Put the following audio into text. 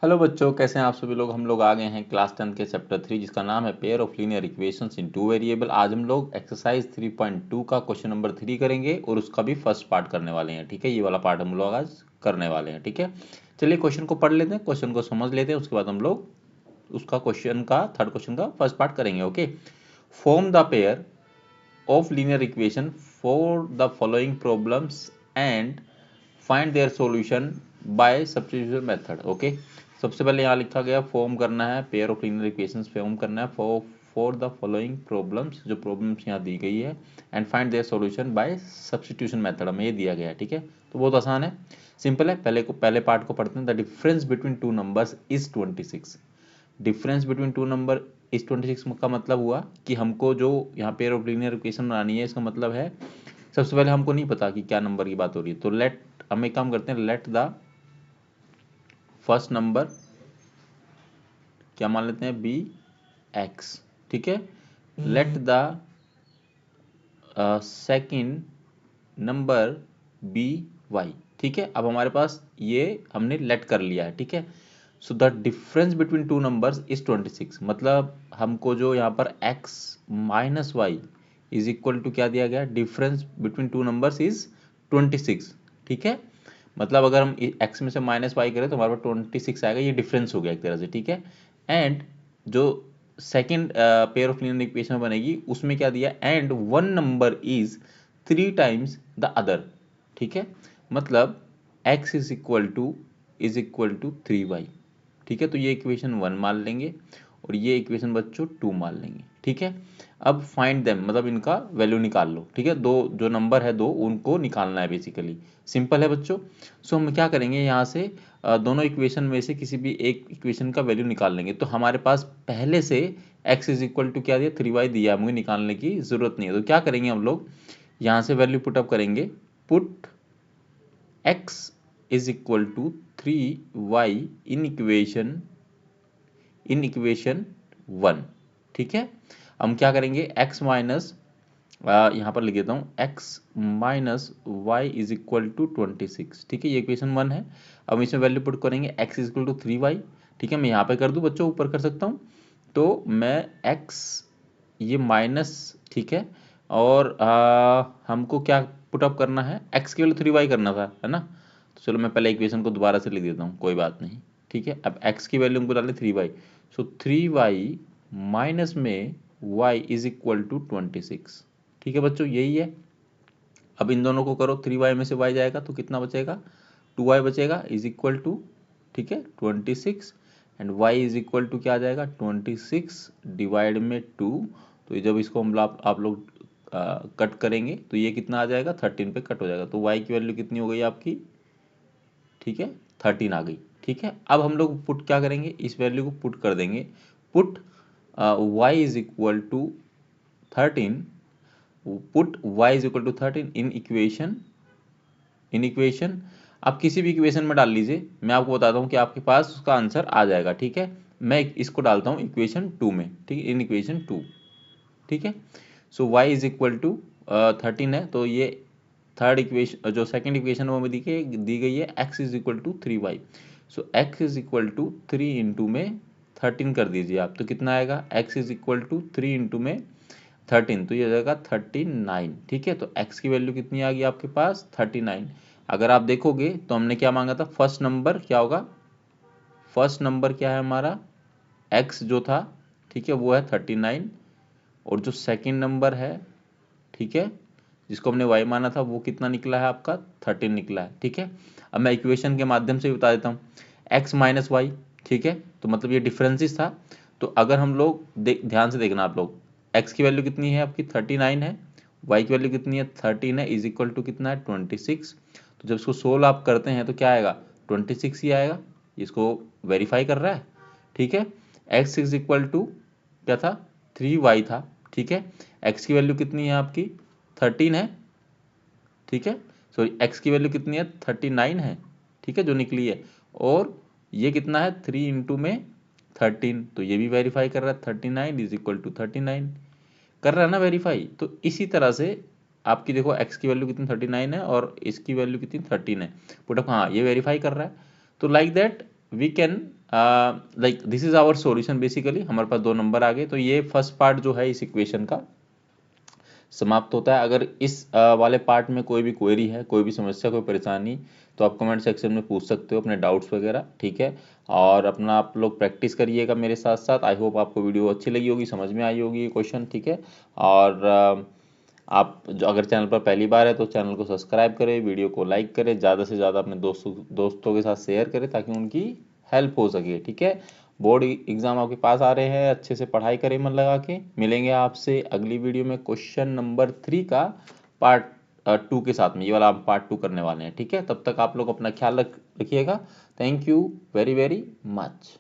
Hello बच्चों, कैसे हैं आप सभी लोग। हम लोग आ गए हैं क्लास 10 के चैप्टर 3 जिसका नाम है pair of linear equations in two variable. आज हम लोग एक्सरसाइज 3.2 का क्वेश्चन नंबर 3 करेंगे और उसका भी फर्स्ट पार्ट करने वाले हैं। ठीक है, ये वाला पार्ट हम लोग आज करने वाले हैं। ठीक है, चलिए क्वेश्चन को पढ़ लेते हैं, क्वेश्चन को समझ लेते हैं, उसके बाद हम लोग उसका क्वेश्चन का थर्ड क्वेश्चन का फर्स्ट पार्ट करेंगे। Okay, form the pair of linear equation for the following problems and find their solution by substitution method। Okay, सबसे पहले यहाँ लिखा गया फॉर्म करना है, pair of linear equations form करना है फॉर द फॉलोइंग प्रॉब्लम्स, जो प्रॉब्लम्स यहाँ दी गई है, and find their solution bye substitution method, हमें ये दिया गया है। ठीक है, तो बहुत आसान है, सिंपल है। पहले पार्ट को पढ़ते हैं। The difference between two numbers is 26। Difference between to number इस 26 का मतलब हुआ कि हमको जो यहाँ पेयर ऑफ लीनियर इक्वेशन बनानी है, इसका मतलब है सबसे पहले हमको नहीं पता कि क्या नंबर की बात हो रही है, तो हम एक काम करते हैं, लेट द फर्स्ट नंबर क्या मान लेते हैं, बी एक्स। ठीक है, let the second number B Y. ठीक है, अब हमारे पास ये हमने लेट कर लिया है। ठीक है, so the difference between two numbers is 26, मतलब हमको जो यहाँ पर x minus Y is equal to क्या दिया गया, difference between two numbers is 26। ठीक है, मतलब अगर हम x में से माइनस वाई करें तो हमारे पास 26 आएगा, ये डिफरेंस हो गया एक तरह से। ठीक है, एंड जो second pair of linear equation में बनेगी उसमें क्या दिया, and one number is 3 times the other. ठीक है, मतलब x is equal to 3y। ठीक है, तो ये इक्वेशन 1 मान लेंगे और ये इक्वेशन बच्चों 2 मान लेंगे। ठीक है, अब फाइंड देम मतलब इनका वैल्यू निकाल लो। ठीक है, दो जो नंबर है दो, उनको निकालना है बेसिकली, सिंपल है बच्चों। सो हम क्या करेंगे, यहाँ से दोनों इक्वेशन में से किसी भी एक इक्वेशन का वैल्यू निकाल लेंगे। तो हमारे पास पहले से x इज इक्वल टू क्या दिया, 3y दिया, हमें निकालने की जरूरत नहीं है। तो क्या करेंगे हम लोग, यहाँ से वैल्यू पुटअप करेंगे, put x is equal to 3y in equation 1। ठीक है, हम क्या करेंगे, x माइनस, यहाँ पर लिख देता हूँ, x minus Y is equal to 26। ठीक है, ये इक्वेशन 1 है। अब इसमें वैल्यू पुट करेंगे, x is equal to 3y। ठीक है, मैं यहाँ पे कर दूँ बच्चों, ऊपर कर सकता हूँ, तो मैं x ये माइनस, ठीक है, और हमको क्या पुटअप करना है, x की वैल्यू 3y करना था, है ना। तो चलो मैं पहले इक्वेशन को दोबारा से लिख देता हूँ, कोई बात नहीं। ठीक है, अब x की वैल्यू हमको डालें 3y, सो 3y माइनस में y इज इक्वल टू 26। ठीक है बच्चों, यही है। अब इन दोनों को करो, 3y में से y जाएगा तो कितना बचेगा, 2y बचेगा इज इक्वल टू, ठीक है, 26, and y is equal to क्या आ जाएगा, 26 डिवाइड में 2। तो जब इसको हम आप लोग कट करेंगे तो ये कितना आ जाएगा, 13 पे कट हो जाएगा। तो y की वैल्यू कितनी हो गई आपकी, ठीक है, 13 आ गई। ठीक है, अब हम लोग पुट क्या करेंगे, इस वैल्यू को पुट कर देंगे, put y is equal to 13, put y is equal to 13 in equation आप किसी भी इक्वेशन में डाल लीजिए, मैं आपको बताता हूँ कि आपके पास उसका आंसर आ जाएगा। ठीक है, मैं इसको डालता हूँ इक्वेशन 2 में। ठीक है, इन इक्वेशन 2। ठीक है, so y is equal to 13 है, तो ये थर्ड इक्वेशन, जो सेकंड इक्वेशन वो में दी गई है, x is equal to 3y। So x is equal to 3 into में 13 कर दीजिए आप, तो कितना आएगा, x is equal to 3 into में 13, तो ये हो जाएगा 39। ठीक है, तो x की वैल्यू कितनी आ गई आपके पास, 39। अगर आप देखोगे तो हमने क्या मांगा था, फर्स्ट नंबर क्या होगा, फर्स्ट नंबर क्या है हमारा, x जो था, ठीक है, वो है 39, और जो सेकंड नंबर है, ठीक है, जिसको हमने y माना था, वो कितना निकला है आपका, 13 निकला है। ठीक है, अब मैं इक्वेशन के माध्यम से बता देता हूँ, x माइनस वाई, ठीक है, तो मतलब ये डिफरेंसेस था। तो अगर हम लोग ध्यान से देखना आप लोग, x की वैल्यू कितनी है आपकी, 39 है, y की वैल्यू कितनी है, 13 है, इज इक्वल टू कितना है, 26। तो जब इसको सोल्व आप करते हैं तो क्या आएगा, 26 ही आएगा, इसको वेरीफाई कर रहा है। ठीक है, x इज इक्वल टू क्या था, 3y था। ठीक है, x की वैल्यू कितनी है आपकी, 13 है। ठीक है, सॉरी, x की वैल्यू कितनी है, 39 है। ठीक है, जो निकली है, और ये कितना है, 3 इंटू में 13, तो ये भी वेरीफाई कर रहा है, 39 इज इक्वल टू 39 कर रहा है ना वेरीफाई। तो इसी तरह से आपकी देखो, x की वैल्यू कितनी 39 है और इसकी वैल्यू कितनी 13 है, पुटअप, हाँ ये वेरीफाई कर रहा है। तो like that we can like this is our solution. Basically हमारे पास 2 नंबर आ गए, तो ये फर्स्ट पार्ट जो है इस इक्वेशन का समाप्त होता है। अगर इस वाले पार्ट में कोई भी क्वेरी है, कोई भी समस्या, कोई परेशानी, तो आप कमेंट सेक्शन में पूछ सकते हो अपने डाउट्स वगैरह, ठीक है। और अपना आप लोग प्रैक्टिस करिएगा मेरे साथ साथ। आई होप आपको वीडियो अच्छी लगी होगी, समझ में आई होगी ये क्वेश्चन, ठीक है। और आप जो अगर चैनल पर पहली बार है तो चैनल को सब्सक्राइब करें, वीडियो को लाइक करें, ज़्यादा से ज़्यादा अपने दोस्तों के साथ शेयर करें ताकि उनकी हेल्प हो सके, ठीक है। बोर्ड एग्जाम आपके पास आ रहे हैं, अच्छे से पढ़ाई करें मन लगा के। मिलेंगे आपसे अगली वीडियो में क्वेश्चन नंबर 3 का पार्ट 2 के साथ में। ये वाला हम पार्ट 2 करने वाले हैं, ठीक है। तब तक आप लोग अपना ख्याल रखिएगा। Thank you very very much.